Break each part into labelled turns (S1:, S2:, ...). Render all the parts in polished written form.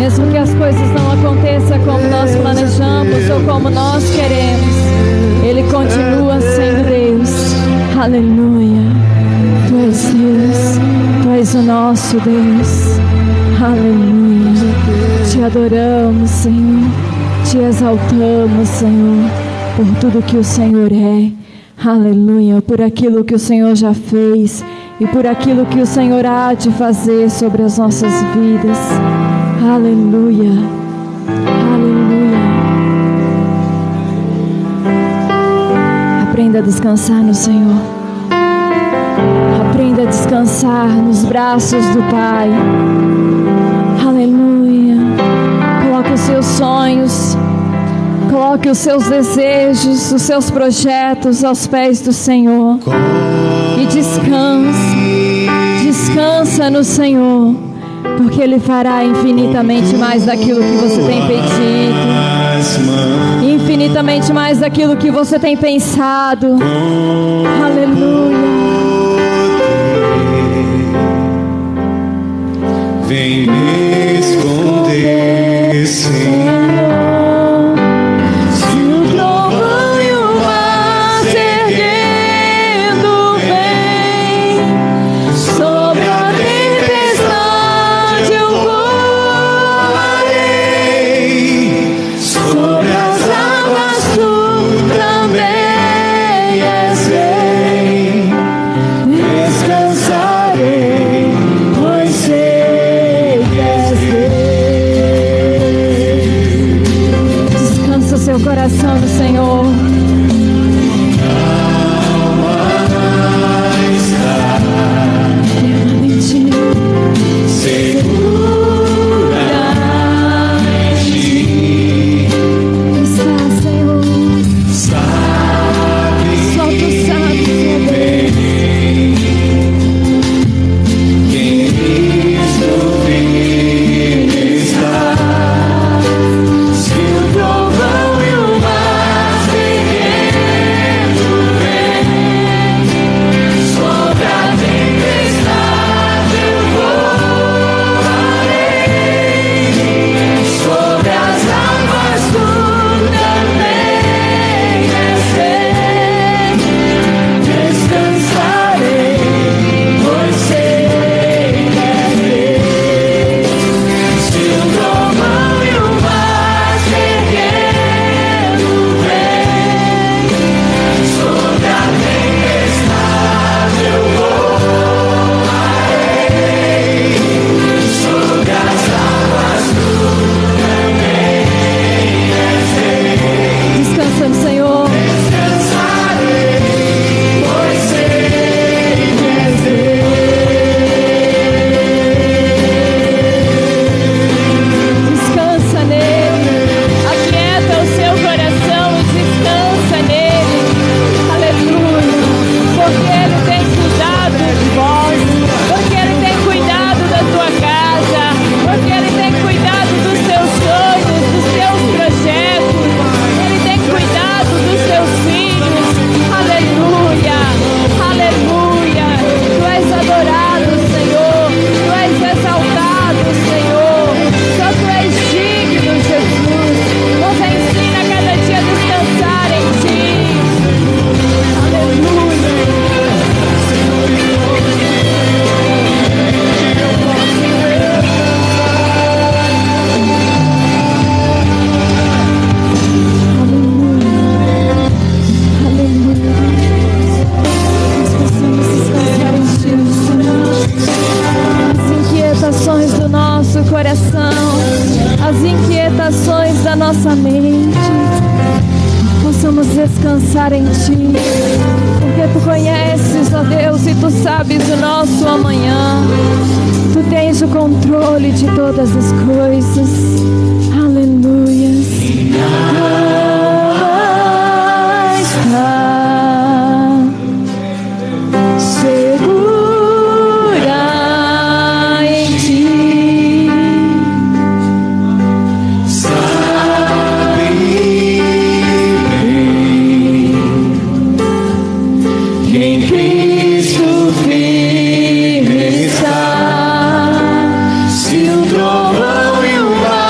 S1: Mesmo que as coisas não aconteçam como nós planejamos ou como nós queremos, Ele continua sendo Deus. Aleluia. Tu és Deus, Tu és o nosso Deus. Aleluia. Te adoramos, Senhor. Te exaltamos, Senhor, por tudo que o Senhor é. Aleluia. Por aquilo que o Senhor já fez e por aquilo que o Senhor há de fazer sobre as nossas vidas. Aleluia. Aleluia. Aprenda a descansar no Senhor. Aprenda a descansar nos braços do Pai. Aleluia. Coloque os seus sonhos, coloque os seus desejos, os seus projetos aos pés do Senhor. E descansa no Senhor, porque Ele fará infinitamente mais daquilo que você tem pedido, infinitamente mais daquilo que você tem pensado. Aleluia.
S2: Vem me esconder, Senhor.
S1: Coração do Senhor. Nossa mente, possamos descansar em Ti, porque Tu conheces, ó Deus, e Tu sabes o nosso amanhã. Tu tens o controle de todas as coisas. Aleluia.
S2: Se o trovão e o mar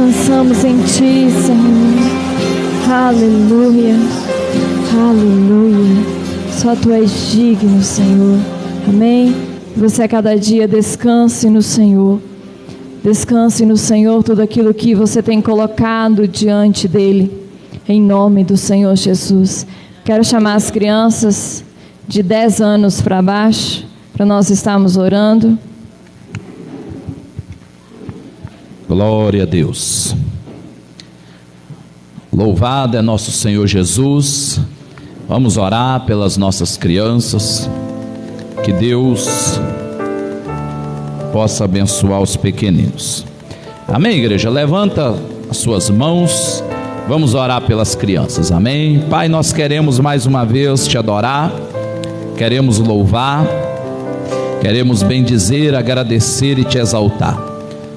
S1: descansamos em Ti, Senhor. Aleluia, aleluia. Só Tu és digno, Senhor. Amém? Você a cada dia descanse no Senhor. Descanse no Senhor tudo aquilo que você tem colocado diante dEle. Em nome do Senhor Jesus. Quero chamar as crianças de 10 anos para baixo, para nós estarmos orando.
S3: Glória a Deus. Louvado é nosso Senhor Jesus. Vamos orar pelas nossas crianças. Que Deus possa abençoar os pequeninos. Amém, igreja? Levanta as suas mãos. Vamos orar pelas crianças. Amém? Pai, nós queremos mais uma vez Te adorar. Queremos louvar. Queremos bendizer, agradecer e Te exaltar.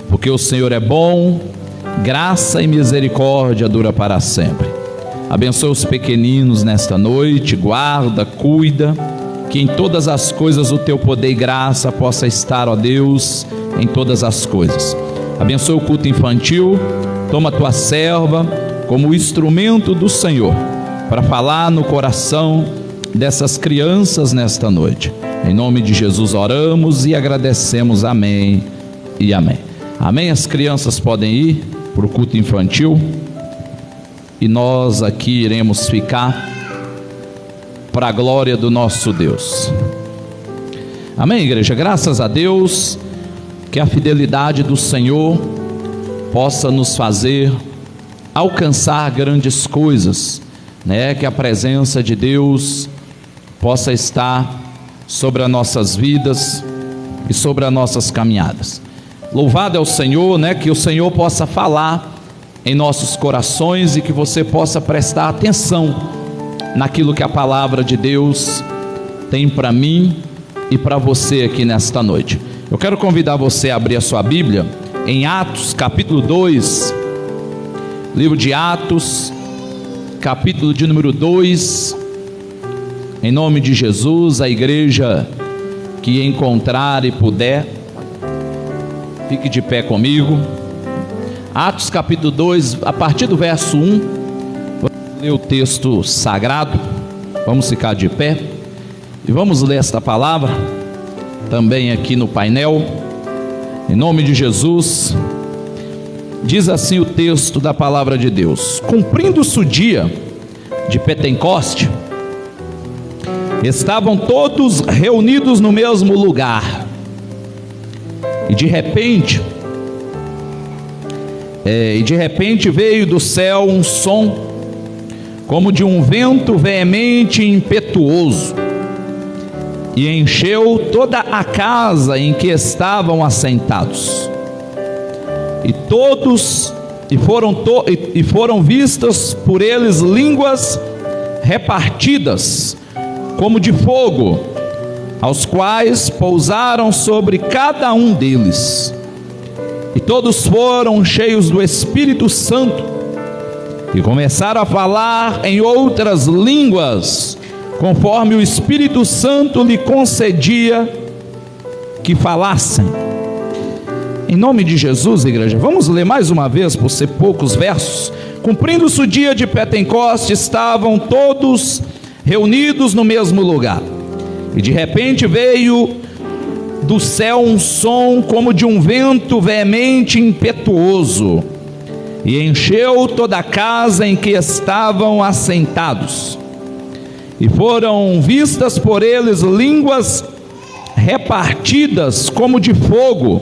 S3: Porque o Senhor é bom. Graça e misericórdia dura para sempre. Abençoa os pequeninos nesta noite, guarda, cuida, que em todas as coisas o Teu poder e graça possa estar, ó Deus, em todas as coisas. Abençoa o culto infantil, toma Tua serva como instrumento do Senhor, para falar no coração dessas crianças nesta noite. Em nome de Jesus oramos e agradecemos, amém e amém. Amém, as crianças podem ir para o culto infantil, e nós aqui iremos ficar para a glória do nosso Deus. Amém, igreja? Graças a Deus, que a fidelidade do Senhor possa nos fazer alcançar grandes coisas, né? Que a presença de Deus possa estar sobre as nossas vidas e sobre as nossas caminhadas. Louvado é o Senhor, né? Que o Senhor possa falar em nossos corações e que você possa prestar atenção naquilo que a palavra de Deus tem para mim e para você aqui nesta noite. Eu quero convidar você a abrir a sua Bíblia em Atos capítulo 2, livro de Atos, capítulo de número 2, em nome de Jesus. A igreja que encontrar e puder, fique de pé comigo. Atos capítulo 2, a partir do verso 1, vamos ler o texto sagrado. Vamos ficar de pé e vamos ler esta palavra também aqui no painel, em nome de Jesus. Diz assim o texto da palavra de Deus: cumprindo-se o dia de Pentecoste, estavam todos reunidos no mesmo lugar, e de repente veio do céu um som como de um vento veemente e impetuoso, e encheu toda a casa em que estavam assentados. E foram vistas por eles línguas repartidas como de fogo, aos quais pousaram sobre cada um deles. E todos foram cheios do Espírito Santo e começaram a falar em outras línguas, conforme o Espírito Santo lhe concedia que falassem. Em nome de Jesus, igreja, vamos ler mais uma vez, por ser poucos versos. Cumprindo-se o dia de Pentecoste, estavam todos reunidos no mesmo lugar, e de repente veio do céu um som como de um vento veemente e impetuoso, e encheu toda a casa em que estavam assentados. E foram vistas por eles línguas repartidas como de fogo,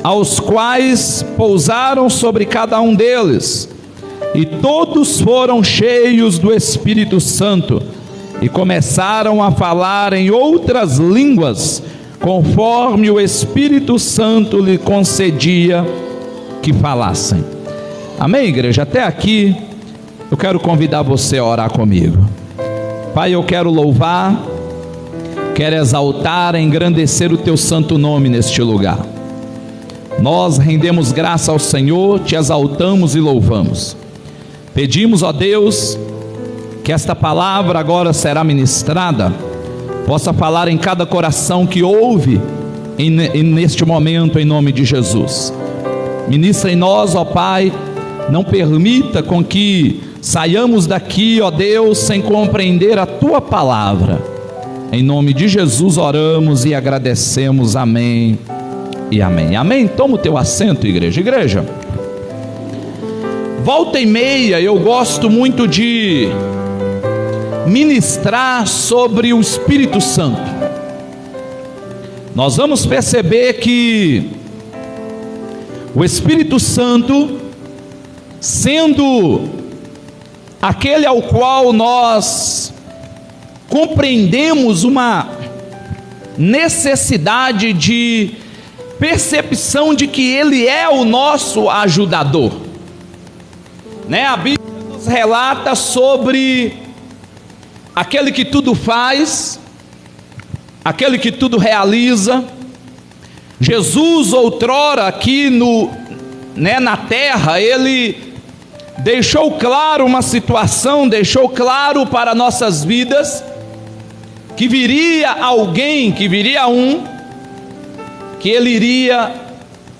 S3: aos quais pousaram sobre cada um deles. E todos foram cheios do Espírito Santo e começaram a falar em outras línguas, conforme o Espírito Santo lhe concedia que falassem. Amém, igreja? Até aqui eu quero convidar você a orar comigo. Pai, eu quero louvar, quero exaltar, engrandecer o Teu santo nome neste lugar. Nós rendemos graça ao Senhor, Te exaltamos e louvamos. Pedimos, ó Deus, que esta palavra agora será ministrada, possa falar em cada coração que ouve neste momento, em nome de Jesus. Ministra em nós, ó Pai. Não permita com que saiamos daqui, ó Deus, sem compreender a Tua palavra. Em nome de Jesus oramos e agradecemos. Amém e amém. Amém. Toma o teu assento, igreja. Igreja, volta e meia eu gosto muito de ministrar sobre o Espírito Santo. Nós vamos perceber que o Espírito Santo, sendo aquele ao qual nós compreendemos uma necessidade de percepção de que Ele é o nosso ajudador, né? A Bíblia nos relata sobre aquele que tudo faz, aquele que tudo realiza. Jesus, outrora aqui na terra, Ele deixou claro uma situação, deixou claro para nossas vidas, que viria alguém, que viria que Ele iria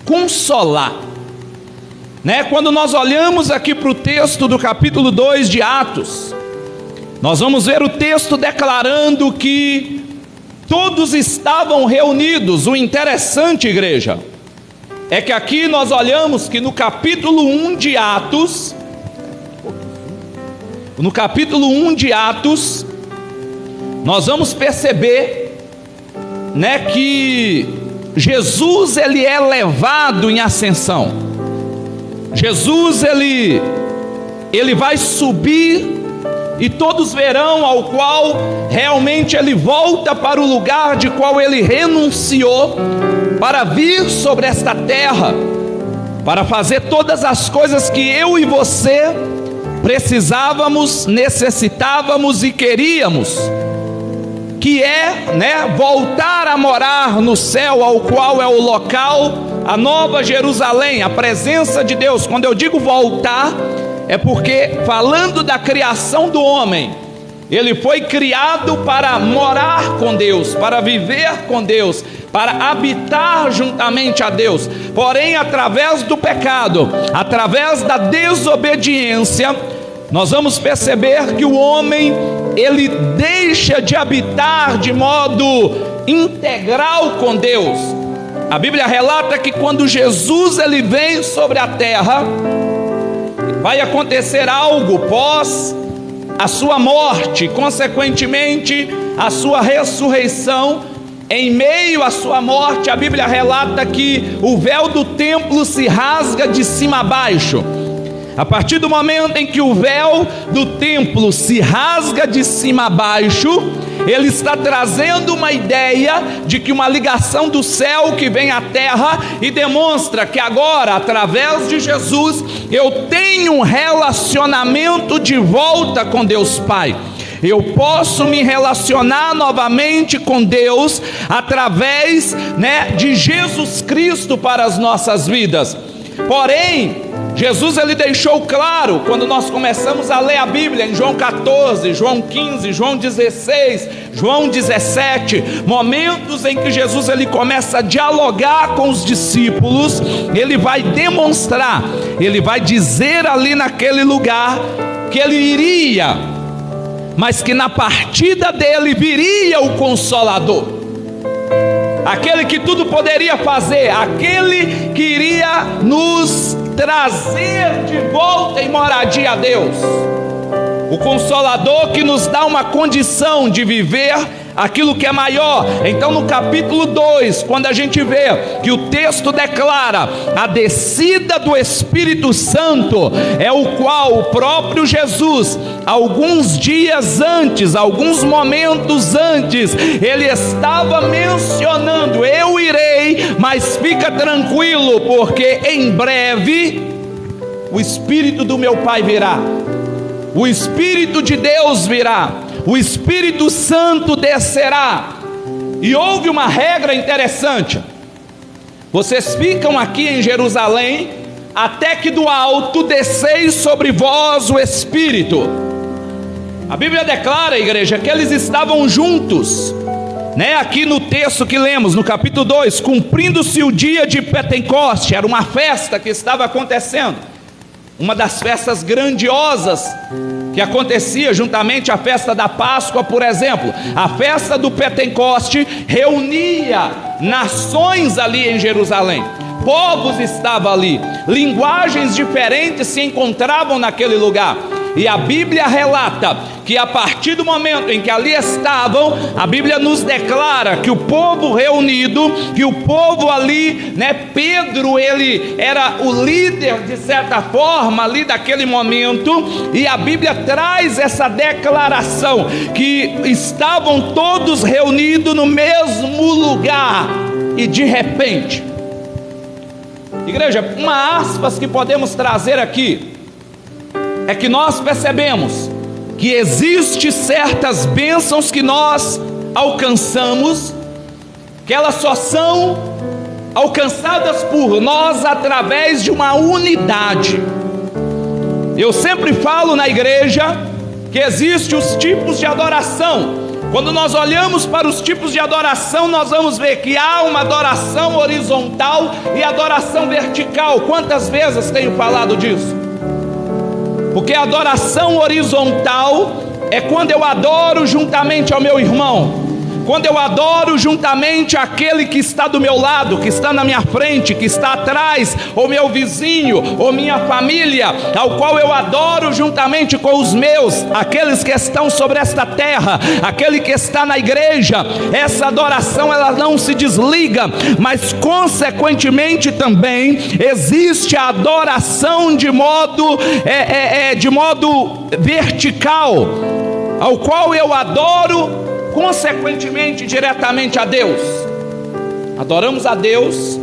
S3: consolar, né? Quando nós olhamos aqui para o texto do capítulo 2 de Atos, nós vamos ver o texto declarando que todos estavam reunidos. O interessante, igreja, é que aqui nós olhamos que no capítulo 1 de Atos, nós vamos perceber, né, que Jesus ele é levado em ascensão. Jesus ele vai subir, e todos verão ao qual realmente ele volta para o lugar de qual ele renunciou para vir sobre esta terra, para fazer todas as coisas que eu e você precisávamos, necessitávamos e queríamos, que é, né, voltar a morar no céu, ao qual é o local, a nova Jerusalém, a presença de Deus. Quando eu digo voltar, é porque, falando da criação do homem, ele foi criado para morar com Deus, para viver com Deus, para habitar juntamente a Deus. Porém, através do pecado, através da desobediência, nós vamos perceber que o homem, ele deixa de habitar de modo integral com Deus. A Bíblia relata que quando Jesus ele vem sobre a terra, vai acontecer algo pós a sua morte, consequentemente a sua ressurreição. Em meio à sua morte, a Bíblia relata que o véu do templo se rasga de cima a baixo. A partir do momento em que o véu do templo se rasga de cima a baixo, ele está trazendo uma ideia de que uma ligação do céu que vem à terra, e demonstra que agora, através de Jesus, eu tenho um relacionamento de volta com Deus Pai. Eu posso me relacionar novamente com Deus através, né, de Jesus Cristo para as nossas vidas. Porém, Jesus ele deixou claro, quando nós começamos a ler a Bíblia, em João 14, João 15, João 16, João 17, momentos em que Jesus ele começa a dialogar com os discípulos, ele vai demonstrar, ele vai dizer ali naquele lugar que ele iria, mas que na partida dele viria o Consolador, aquele que tudo poderia fazer, aquele que iria nos trazer de volta em moradia a Deus, o Consolador que nos dá uma condição de viver aquilo que é maior. Então no capítulo 2, quando a gente vê que o texto declara a descida do Espírito Santo, é o qual o próprio Jesus, alguns dias antes, alguns momentos antes, ele estava mencionando: eu irei, mas fica tranquilo, porque em breve o Espírito do meu Pai virá, o Espírito de Deus virá, o Espírito Santo descerá. E houve uma regra interessante: vocês ficam aqui em Jerusalém, até que do alto desceis sobre vós o Espírito. A Bíblia declara, igreja, que eles estavam juntos Aqui no texto que lemos, no capítulo 2, cumprindo-se o dia de Pentecoste, era uma festa que estava acontecendo, uma das festas grandiosas que acontecia juntamente à festa da Páscoa, por exemplo. A festa do Pentecoste reunia nações ali em Jerusalém, povos estavam ali, linguagens diferentes se encontravam naquele lugar. E a Bíblia relata que a partir do momento em que ali estavam, a Bíblia nos declara que o povo reunido, que o povo ali, Pedro, ele era o líder de certa forma ali daquele momento, e a Bíblia traz essa declaração, que estavam todos reunidos no mesmo lugar, e de repente, igreja, uma aspas que podemos trazer aqui, é que nós percebemos que existem certas bênçãos que nós alcançamos, que elas só são alcançadas por nós através de uma unidade. Eu sempre falo na igreja que existem os tipos de adoração. Quando nós olhamos para os tipos de adoração, nós vamos ver que há uma adoração horizontal e adoração vertical. Quantas vezes tenho falado disso? Porque a adoração horizontal é quando eu adoro juntamente ao meu irmão, quando eu adoro juntamente àquele que está do meu lado, que está na minha frente, que está atrás, ou meu vizinho, ou minha família, ao qual eu adoro juntamente com os meus, aqueles que estão sobre esta terra, aquele que está na igreja. Essa adoração, ela não se desliga, mas consequentemente também existe a adoração de modo vertical, ao qual eu adoro consequentemente diretamente a Deus. Adoramos a Deus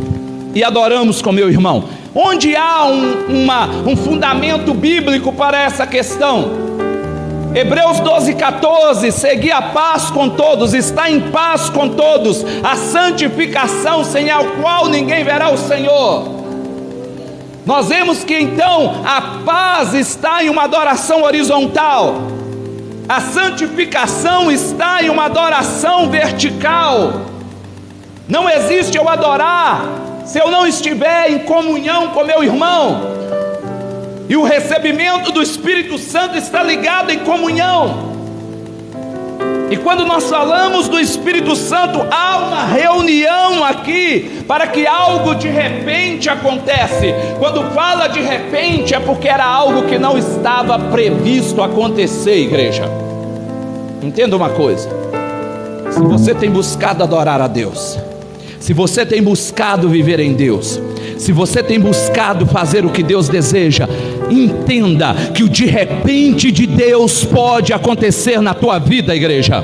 S3: e adoramos com meu irmão. Onde há um fundamento bíblico para essa questão? Hebreus 12:14, segui a paz com todos, está em paz com todos, a santificação sem a qual ninguém verá o Senhor. Nós vemos que então a paz está em uma adoração horizontal, a santificação está em uma adoração vertical. Não existe eu adorar se eu não estiver em comunhão com meu irmão. E o recebimento do Espírito Santo está ligado em comunhão. E quando nós falamos do Espírito Santo, há uma reunião aqui para que algo de repente acontece. Quando fala de repente é porque era algo que não estava previsto acontecer, igreja. Entenda uma coisa: se você tem buscado adorar a Deus, se você tem buscado viver em Deus, se você tem buscado fazer o que Deus deseja, entenda que o de repente de Deus pode acontecer na tua vida, igreja.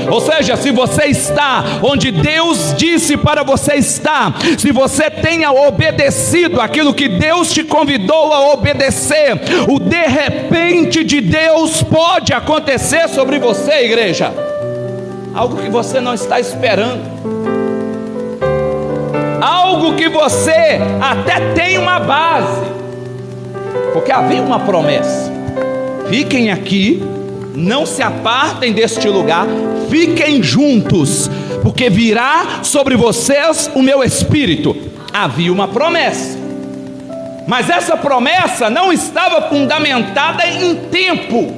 S3: Ou seja, se você está onde Deus disse para você estar, se você tenha obedecido aquilo que Deus te convidou a obedecer, o de repente de Deus pode acontecer sobre você, igreja. Algo que você não está esperando, algo que você até tem uma base, porque havia uma promessa: fiquem aqui, não se apartem deste lugar, fiquem juntos, porque virá sobre vocês o meu Espírito. Havia uma promessa, mas essa promessa não estava fundamentada em tempo.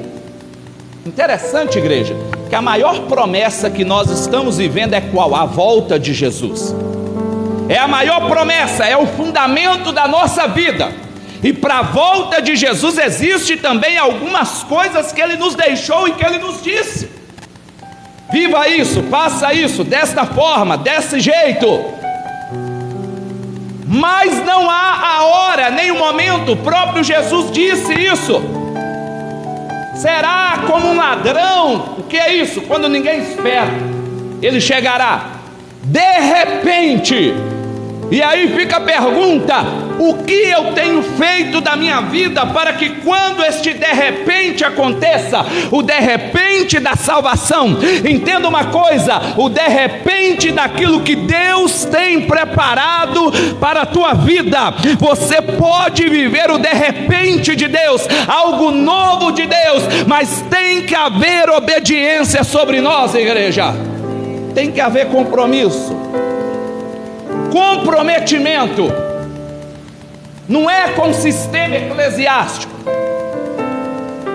S3: Interessante, igreja, que a maior promessa que nós estamos vivendo é qual? A volta de Jesus. É a maior promessa, é o fundamento da nossa vida. E para a volta de Jesus existe também algumas coisas que Ele nos deixou e que Ele nos disse: viva isso, faça isso, desta forma, desse jeito. Mas não há a hora, nem o momento. O próprio Jesus disse isso. Será como um ladrão. O que é isso? Quando ninguém espera, Ele chegará de repente. E aí fica a pergunta: o que eu tenho feito da minha vida para que quando este de repente aconteça, o de repente da salvação? Entenda uma coisa: o de repente daquilo que Deus tem preparado para a tua vida. Você pode viver o de repente de Deus, algo novo de Deus, mas tem que haver obediência sobre nós, igreja. tem que haver compromisso. Comprometimento não é com o sistema eclesiástico,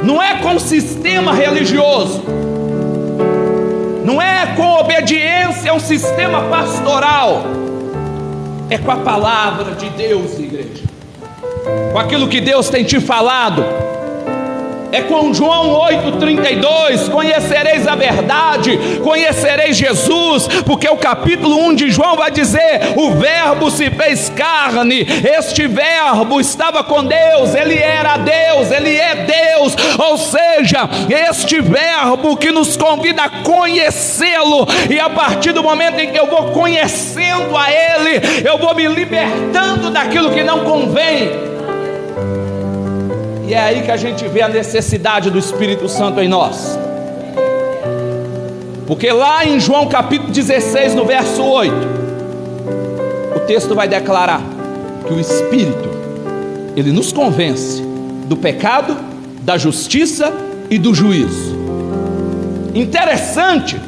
S3: não é com o sistema religioso, não é com obediência a um sistema pastoral, é com a palavra de Deus, igreja, com aquilo que Deus tem te falado. É com João 8,32, conhecereis a verdade, conhecereis Jesus, porque o capítulo 1 de João vai dizer: o verbo se fez carne, este verbo estava com Deus, ele era Deus, ele é Deus, ou seja, este verbo que nos convida a conhecê-lo, e a partir do momento em que eu vou conhecendo a ele, eu vou me libertando daquilo que não convém. E é aí que a gente vê a necessidade do Espírito Santo em nós. Porque lá em João capítulo 16, no verso 8, o texto vai declarar que o Espírito, ele nos convence do pecado, da justiça e do juízo. Interessante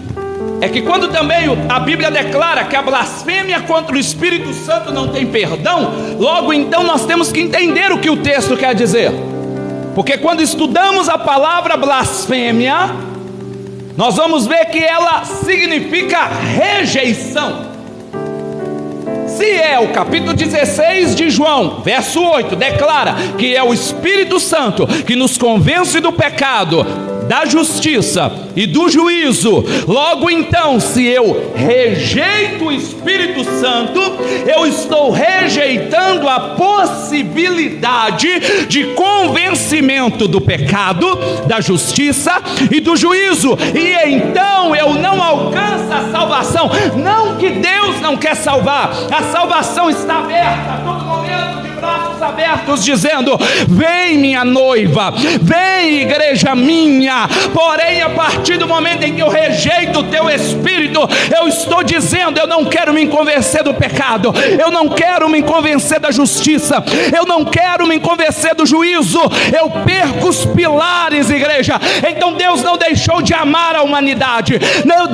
S3: é que quando também a Bíblia declara que a blasfêmia contra o Espírito Santo não tem perdão, logo então nós temos que entender o que o texto quer dizer. Porque quando estudamos a palavra blasfêmia, nós vamos ver que ela significa rejeição. Se é o capítulo 16 de João, verso 8, declara que é o Espírito Santo que nos convence do pecado, da justiça e do juízo, logo então, se eu rejeito o Espírito Santo, eu estou rejeitando a possibilidade de convencimento do pecado, da justiça e do juízo, e então eu não alcanço a salvação. Não que Deus não quer salvar, a salvação está aberta a todo momento, de braços abertos, dizendo: vem minha noiva, vem igreja minha. Porém, a partir do momento em que eu rejeito o teu Espírito, eu estou dizendo: eu não quero me convencer do pecado, eu não quero me convencer da justiça, eu não quero me convencer do juízo, eu perco os pilares, igreja. Então Deus não deixou de amar a humanidade,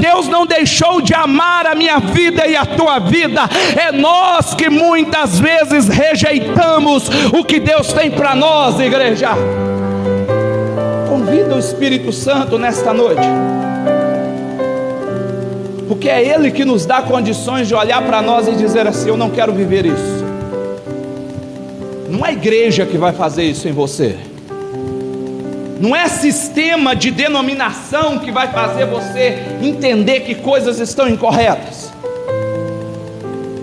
S3: Deus não deixou de amar a minha vida e a tua vida. É nós que muitas vezes rejeitamos o que Deus tem para nós, igreja. Convida o Espírito Santo nesta noite, porque é Ele que nos dá condições de olhar para nós e dizer assim: eu não quero viver isso. Não é a igreja que vai fazer isso em você, não é sistema de denominação que vai fazer você entender que coisas estão incorretas,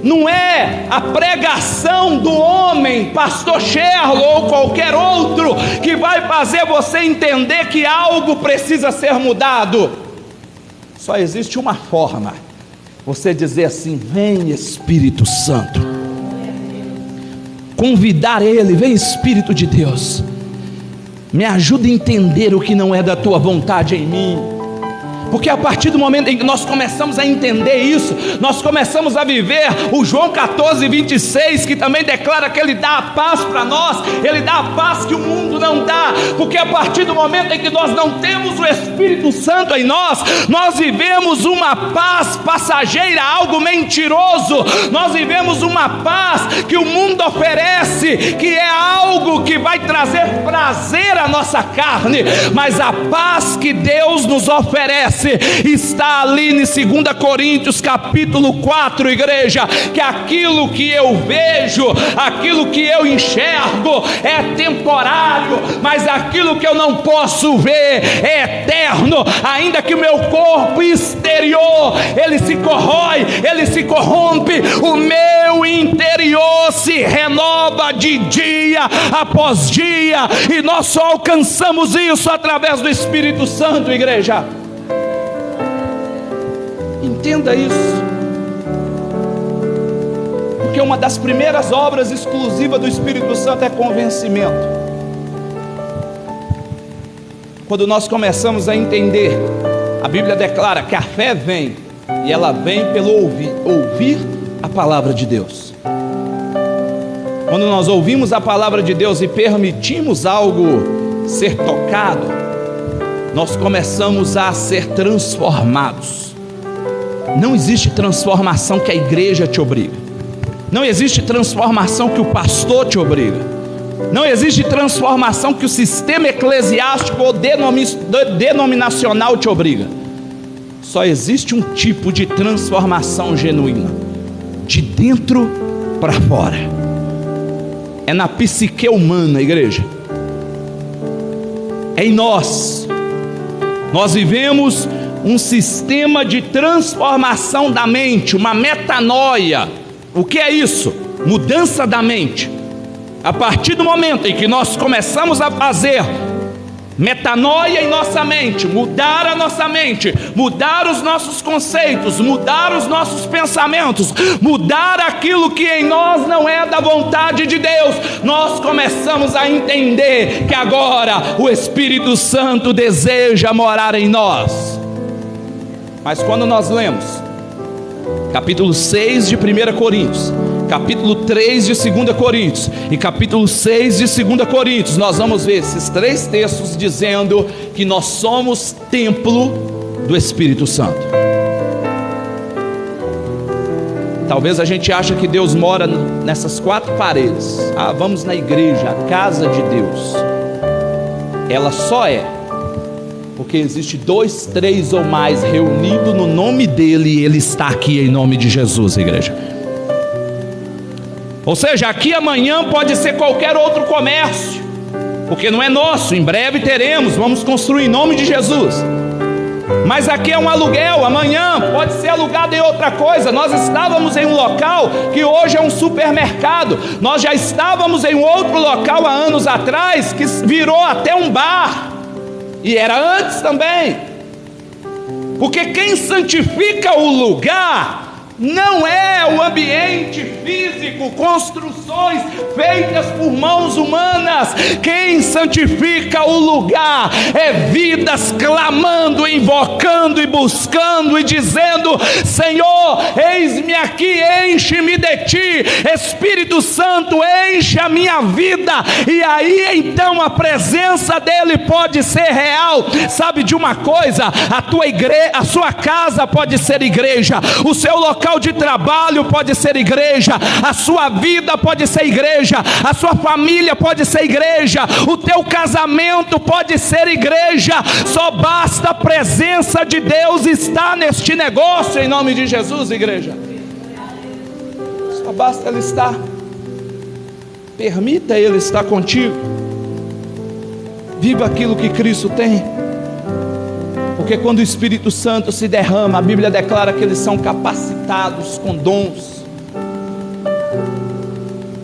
S3: não é a pregação do homem, pastor Sherlo ou qualquer outro, que vai fazer você entender que algo precisa ser mudado. Só existe uma forma: você dizer assim: vem Espírito Santo, convidar Ele, vem Espírito de Deus, me ajuda a entender o que não é da tua vontade em mim. Porque a partir do momento em que nós começamos a entender isso, nós começamos a viver o João 14:26, que também declara que Ele dá a paz para nós, Ele dá a paz que o mundo não dá. Porque a partir do momento em que nós não temos o Espírito Santo em nós, nós vivemos uma paz passageira, algo mentiroso. Nós vivemos uma paz que o mundo oferece, que é algo que vai trazer prazer à nossa carne, mas a paz que Deus nos oferece está ali em 2 Coríntios capítulo 4, igreja, que aquilo que eu vejo, aquilo que eu enxergo é temporário, mas aquilo que eu não posso ver é eterno. Ainda que o meu corpo exterior ele se corrói, ele se corrompe, o meu interior se renova de dia após dia, e nós só alcançamos isso através do Espírito Santo, igreja. Entenda isso, porque uma das primeiras obras exclusivas do Espírito Santo é convencimento. Quando nós começamos a entender, a Bíblia declara que a fé vem, e ela vem pelo ouvir a palavra de Deus. Quando nós ouvimos a palavra de Deus e permitimos algo ser tocado, nós começamos a ser transformados. Não existe transformação que a igreja te obriga. Não existe transformação que o pastor te obriga. Não existe transformação que o sistema eclesiástico ou denominacional te obriga. Só existe um tipo de transformação genuína, de dentro para fora. É na psique humana, igreja. É em nós. Nós vivemos um sistema de transformação da mente, uma metanoia. O que é isso? Mudança da mente. A partir do momento em que nós começamos a fazer metanoia em nossa mente, mudar a nossa mente, mudar os nossos conceitos, mudar os nossos pensamentos, mudar aquilo que em nós não é da vontade de Deus, nós começamos a entender que agora o Espírito Santo deseja morar em nós. Mas quando nós lemos capítulo 6 de 1 Coríntios, capítulo 3 de 2 Coríntios e capítulo 6 de 2 Coríntios, nós vamos ver esses 3 textos dizendo que nós somos templo do Espírito Santo. Talvez a gente ache que Deus mora nessas 4 paredes. Vamos na igreja, a casa de Deus. Ela só é porque existe 2, 3 ou mais reunidos no nome dele, e ele está aqui em nome de Jesus, igreja. Ou seja, aqui amanhã pode ser qualquer outro comércio, porque não é nosso, em breve teremos, vamos construir em nome de Jesus. Mas aqui é um aluguel, amanhã pode ser alugado em outra coisa. Nós estávamos em um local que hoje é um supermercado. Nós já estávamos em um outro local há anos atrás que virou até um bar. E era antes também. Porque quem santifica o lugar não é o ambiente físico, construções feitas por mãos humanas. Quem santifica o lugar é vidas clamando, invocando e buscando e dizendo: Senhor, eis-me aqui, enche-me de ti, Espírito Santo, enche a minha vida. E aí então a presença dele pode ser real. Sabe de uma coisa? A sua casa pode ser igreja, o seu local de trabalho pode ser igreja, a sua vida pode ser igreja, a sua família pode ser igreja, o teu casamento pode ser igreja. Só basta a presença de Deus estar neste negócio em nome de Jesus, igreja. Só basta Ele estar. Permita Ele estar contigo. Viva aquilo que Cristo tem. Porque quando o Espírito Santo se derrama, a Bíblia declara que eles são capacitados com dons.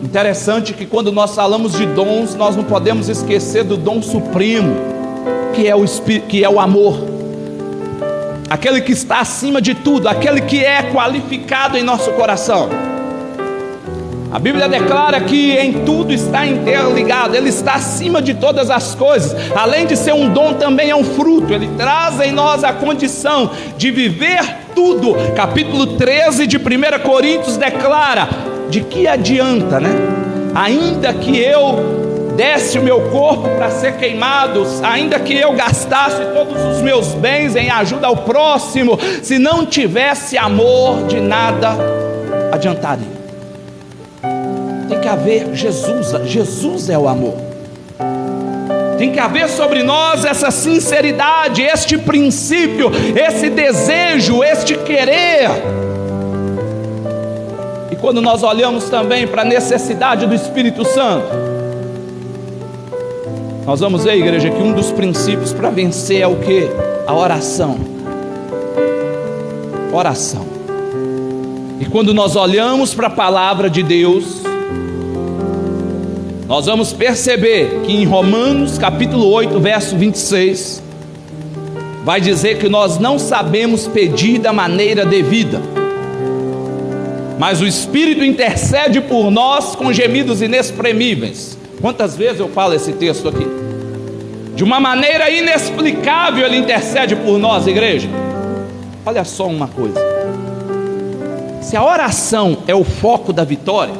S3: Interessante que quando nós falamos de dons, nós não podemos esquecer do dom supremo, que é o amor. Aquele que está acima de tudo, aquele que é qualificado em nosso coração. A Bíblia declara que em tudo está interligado, Ele está acima de todas as coisas. Além de ser um dom, também é um fruto. Ele traz em nós a condição de viver tudo. Capítulo 13 de 1 Coríntios declara: de que adianta, né? Ainda que eu desse o meu corpo para ser queimado, ainda que eu gastasse todos os meus bens em ajuda ao próximo, se não tivesse amor, de nada adiantaria. Tem que haver Jesus é o amor. Tem que haver sobre nós essa sinceridade, este princípio, esse desejo, este querer. E quando nós olhamos também para a necessidade do Espírito Santo, nós vamos ver, igreja, que um dos princípios para vencer é o que? A oração. Oração. E quando nós olhamos para a palavra de Deus, nós vamos perceber que em Romanos capítulo 8, verso 26, vai dizer que nós não sabemos pedir da maneira devida, mas o Espírito intercede por nós com gemidos inexprimíveis. Quantas vezes eu falo esse texto aqui? De uma maneira inexplicável Ele intercede por nós, igreja. Olha só uma coisa: se a oração é o foco da vitória,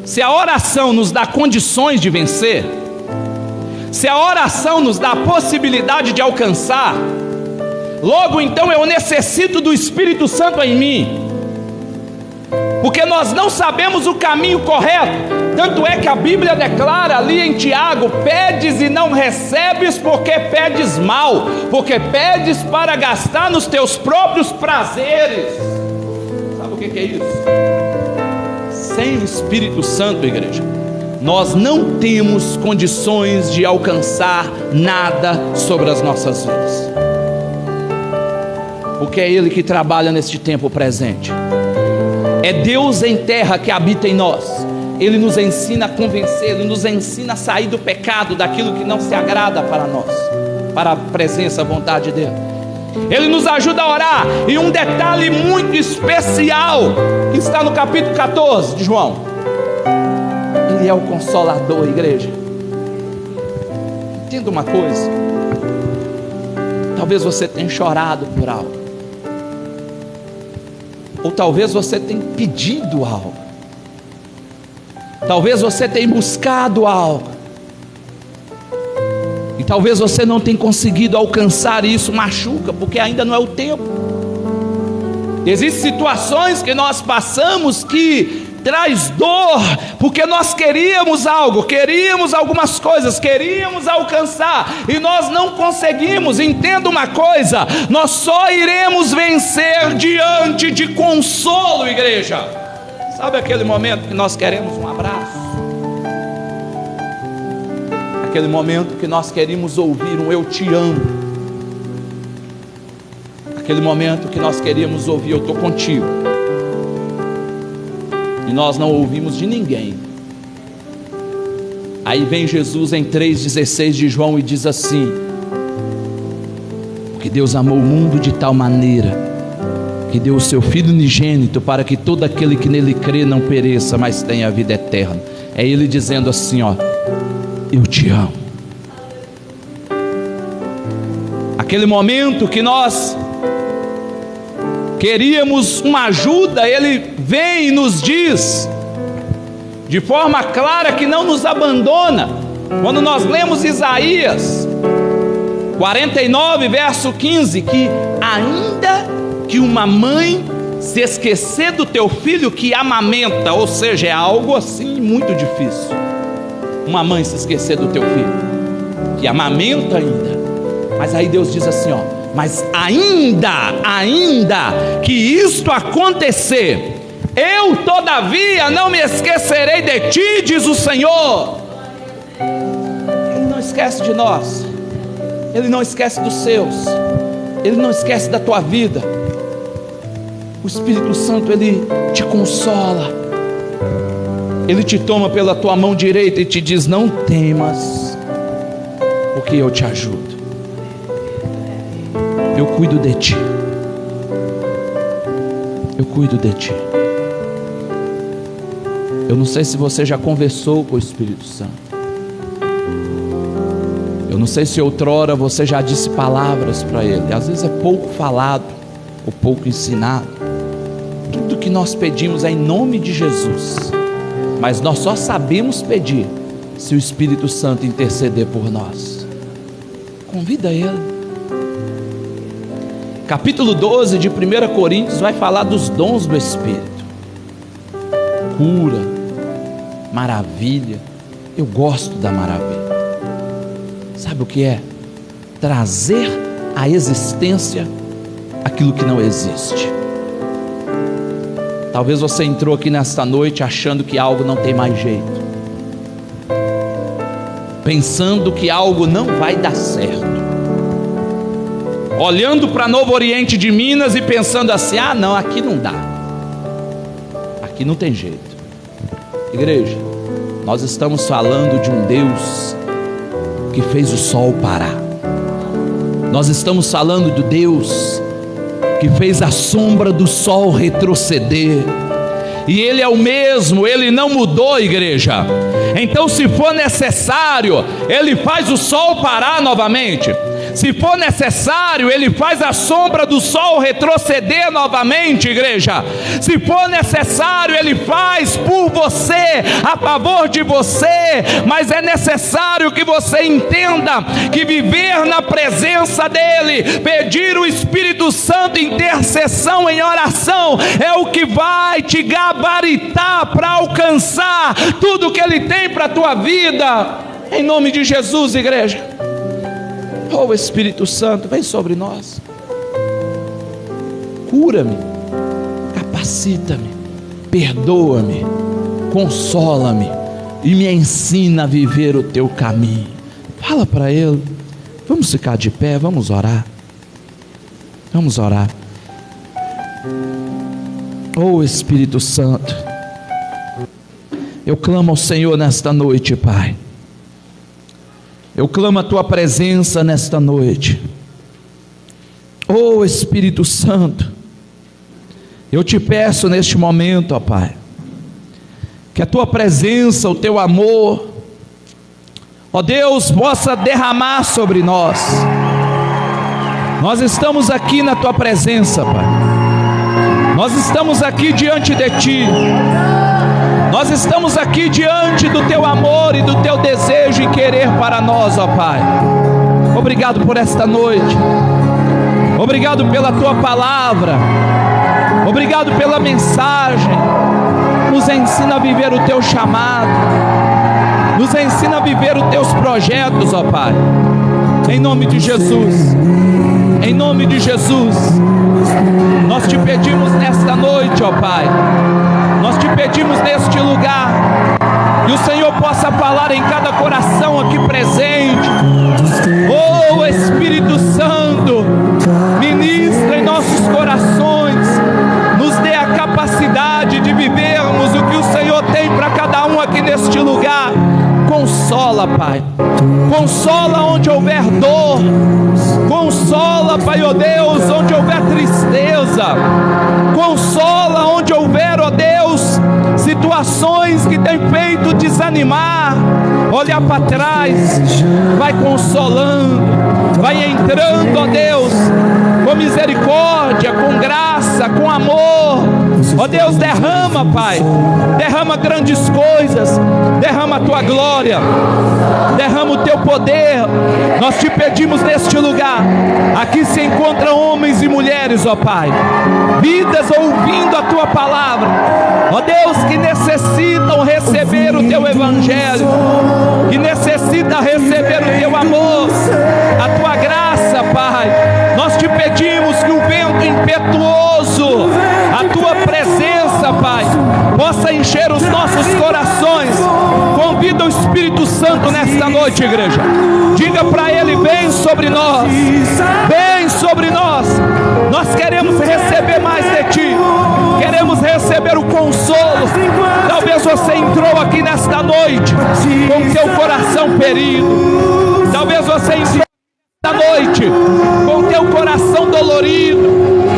S3: se a oração nos dá condições de vencer, se a oração nos dá a possibilidade de alcançar, Logo então eu necessito do Espírito Santo em mim, porque nós não sabemos o caminho correto. Tanto é que a Bíblia declara ali em Tiago: pedes e não recebes porque pedes mal, porque pedes para gastar nos teus próprios prazeres. Sabe o que é isso? Sem o Espírito Santo, igreja, nós não temos condições de alcançar nada sobre as nossas vidas, porque é Ele que trabalha neste tempo presente. É Deus em terra que habita em nós. Ele nos ensina a convencer, Ele nos ensina a sair do pecado, daquilo que não se agrada para nós, para a presença, a vontade dEle. Ele nos ajuda a orar. E um detalhe muito especial, que está no capítulo 14 de João: Ele é o Consolador, igreja. Entenda uma coisa: talvez você tenha chorado por algo, ou talvez você tenha pedido algo, talvez você tenha buscado algo, e talvez você não tenha conseguido alcançar. Isso machuca, porque ainda não é o tempo. Existem situações que nós passamos que traz dor, porque nós queríamos algo, queríamos algumas coisas, queríamos alcançar, e nós não conseguimos. Entenda uma coisa: nós só iremos vencer diante de consolo, igreja. Sabe aquele momento que nós queremos um abraço? Aquele momento que nós queremos ouvir um eu te amo? Aquele momento que nós queríamos ouvir eu estou contigo? E nós não ouvimos de ninguém. Aí vem Jesus em 3,16 de João e diz assim: porque Deus amou o mundo de tal maneira que deu o seu Filho unigênito, para que todo aquele que nele crê não pereça, mas tenha a vida eterna. É Ele dizendo assim: ó, eu te amo. Aquele momento que nós queríamos uma ajuda, Ele vem e nos diz de forma clara que não nos abandona. Quando nós lemos Isaías 49 verso 15, que ainda que uma mãe se esquecer do teu filho que amamenta, ou seja, é algo assim muito difícil, uma mãe se esquecer do teu filho que amamenta ainda. Mas aí Deus diz assim, ó: mas ainda que isto acontecer, eu todavia não me esquecerei de ti, diz o Senhor. Ele não esquece de nós, Ele não esquece dos seus, Ele não esquece da tua vida. O Espírito Santo, Ele te consola, Ele te toma pela tua mão direita e te diz: não temas, porque eu te ajudo, eu cuido de ti, eu cuido de ti. Eu não sei se você já conversou com o Espírito Santo, eu não sei se outrora você já disse palavras para Ele. Às vezes é pouco falado ou pouco ensinado. Tudo que nós pedimos é em nome de Jesus, mas nós só sabemos pedir se o Espírito Santo interceder por nós. Convida Ele. Capítulo 12 de 1 Coríntios vai falar dos dons do Espírito: cura, maravilha. Eu gosto da maravilha. Sabe o que é? Trazer à existência aquilo que não existe. Talvez você entrou aqui nesta noite achando que algo não tem mais jeito, pensando que algo não vai dar certo, olhando para Novo Oriente de Minas e pensando assim: ah não, aqui não dá, aqui não tem jeito. Igreja, nós estamos falando de um Deus que fez o sol parar. Nós estamos falando do Deus que fez a sombra do sol retroceder, e Ele é o mesmo, Ele não mudou, igreja. Então, se for necessário, Ele faz o sol parar novamente. Se for necessário, Ele faz a sombra do sol retroceder novamente, igreja. Se for necessário, Ele faz por você, a favor de você. Mas é necessário que você entenda que viver na presença dEle, pedir o Espírito Santo, intercessão em oração, é o que vai te gabaritar para alcançar tudo que Ele tem para a tua vida. Em nome de Jesus, igreja. Oh, Espírito Santo, vem sobre nós. Cura-me, capacita-me, perdoa-me, consola-me e me ensina a viver o teu caminho. Fala para Ele. Vamos ficar de pé, vamos orar. Vamos orar. Oh, Espírito Santo, eu clamo ao Senhor nesta noite, Pai. Eu clamo a tua presença nesta noite. Oh, Espírito Santo, eu te peço neste momento, ó Pai, que a tua presença, o teu amor, ó Deus, possa derramar sobre nós. Nós estamos aqui na tua presença, Pai. Nós estamos aqui diante de ti. Nós estamos aqui diante do teu amor e do teu desejo e querer para nós, ó Pai. Obrigado por esta noite. Obrigado pela tua palavra. Obrigado pela mensagem. Nos ensina a viver o teu chamado. Nos ensina a viver os teus projetos, ó Pai. Em nome de Jesus. Em nome de Jesus. Nós te pedimos nesta noite, ó Pai. Nós te pedimos neste lugar, que o Senhor possa falar em cada coração aqui presente. Oh, Espírito Santo, ministra em nossos corações, nos dê a capacidade de vivermos o que o Senhor tem para cada um aqui neste lugar. Consola, Pai. Consola onde houver dor. Consola, Pai, ó Deus, onde houver tristeza. Consola onde houver, ó Deus, situações que tem feito desanimar. Olhar para trás. Vai consolando. Vai entrando, ó Deus, com misericórdia, com graça, com amor. Ó Deus, derrama, Pai. Derrama grandes coisas. Derrama a tua glória. Derrama o teu poder. Nós te pedimos neste lugar. Aqui se encontram homens e mulheres, ó Pai. Vidas ouvindo a tua palavra. Ó Deus, que necessitam receber o teu evangelho. Que necessita receber o teu amor. A tua graça, Pai. Nós te pedimos que o vento impetuoso, a tua presença, Pai, possa encher os nossos corações. Convida o Espírito Santo nesta noite, igreja. Diga para Ele: vem sobre nós. Vem sobre nós. Nós queremos receber mais de Ti. Queremos receber o consolo. Talvez você entrou aqui nesta noite com seu coração ferido. Talvez você entrou nesta noite com teu coração dolorido,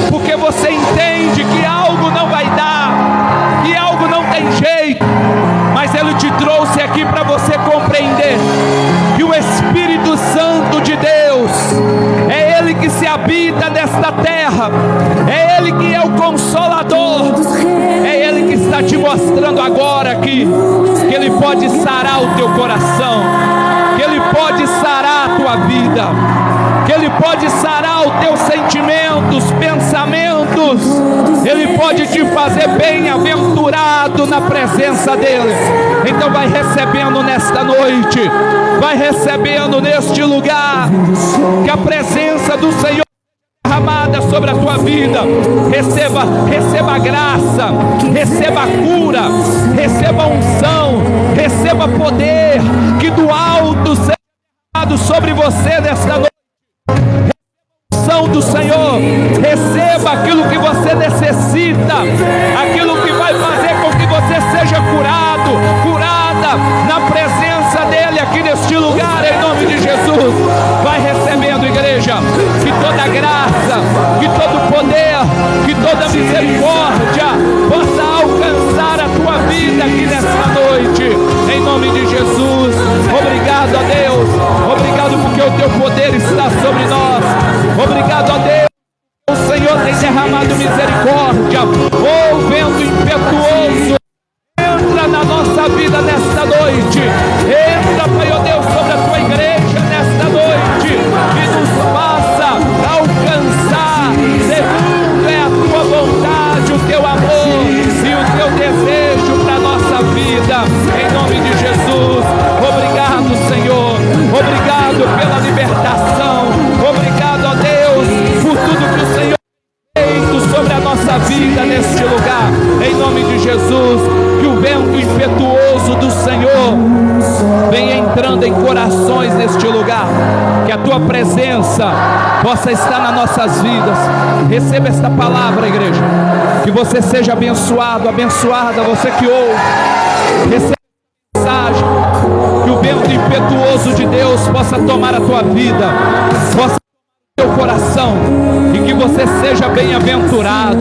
S3: porque você entende que algo não vai dar, que algo não tem jeito. Mas Ele te trouxe aqui para você compreender que o Espírito Santo de Deus é Ele que se habita nesta terra, é Ele que é o Consolador, é Ele que está te mostrando agora aqui que Ele pode sarar o teu coração, que Ele pode sarar a tua vida, que Ele pode sarar os teus sentimentos, pensamentos. Ele pode te fazer bem-aventurado na presença dEle. Então vai recebendo nesta noite, vai recebendo neste lugar, que a presença do Senhor derramada sobre a tua vida. Receba graça, receba cura, receba unção, receba poder, que do alto seja derramado sobre você nesta noite. Do Senhor, receba aquilo que você necessita, aquilo que vai fazer com que você seja curado, curada na presença dEle aqui neste lugar, em nome de Jesus. Vai recebendo, igreja, que toda graça, que todo poder, que toda misericórdia possa alcançar a tua vida aqui nesta noite, em nome de Jesus. Obrigado a Deus, obrigado porque o teu poder está sobre nós. corações neste lugar. Que a tua presença possa estar nas nossas vidas. Receba esta palavra, igreja. Que você seja abençoado, abençoada, você que ouve. Receba a mensagem. Que o vento impetuoso de Deus possa tomar a tua vida, possa tomar o teu coração, e que você seja bem-aventurado,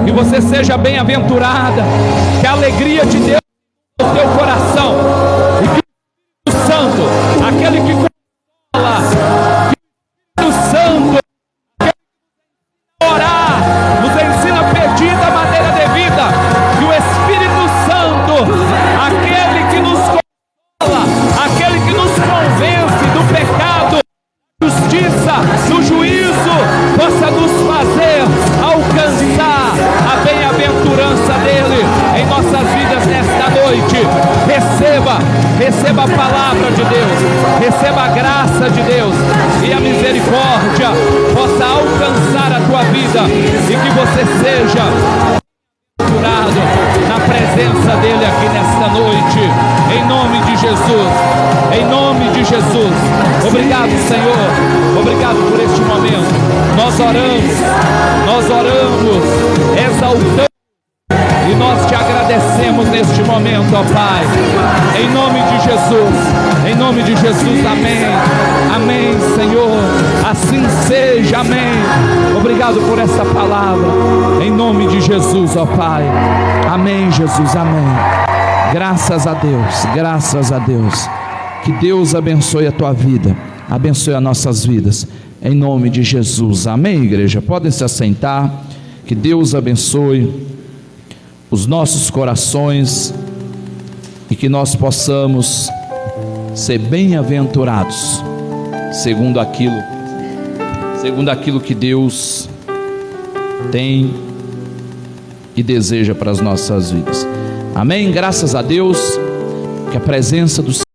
S3: que você seja bem-aventurada, que a alegria de Deus no teu coração, e que o Espírito Santo, aquele que consola, que o Espírito Santo, que orar, nos ensina a pedir da maneira devida, que o Espírito Santo, aquele que nos aquele que nos convence do pecado, justiça, do juízo, possa nos fazer alcançar a bem-aventurança dele em nossas vidas nesta noite. Receba a palavra de Deus, receba a graça de Deus, e a misericórdia possa alcançar a tua vida, e que você seja curado na presença dele aqui nesta noite, em nome de Jesus, em nome de Jesus. Obrigado, Senhor, obrigado por este momento. Nós oramos, exaltamos, e nós te agradecemos neste momento, ó Pai, em nome de Jesus, amém, amém, Senhor, assim seja, amém. Obrigado por essa palavra, em nome de Jesus, ó Pai, amém, Jesus, amém. Graças a Deus, que Deus abençoe a tua vida, abençoe as nossas vidas, em nome de Jesus, amém, igreja. Podem se assentar, que Deus abençoe os nossos corações, e que nós possamos ser bem-aventurados, segundo aquilo que Deus tem e deseja para as nossas vidas, amém. Graças a Deus, que a presença do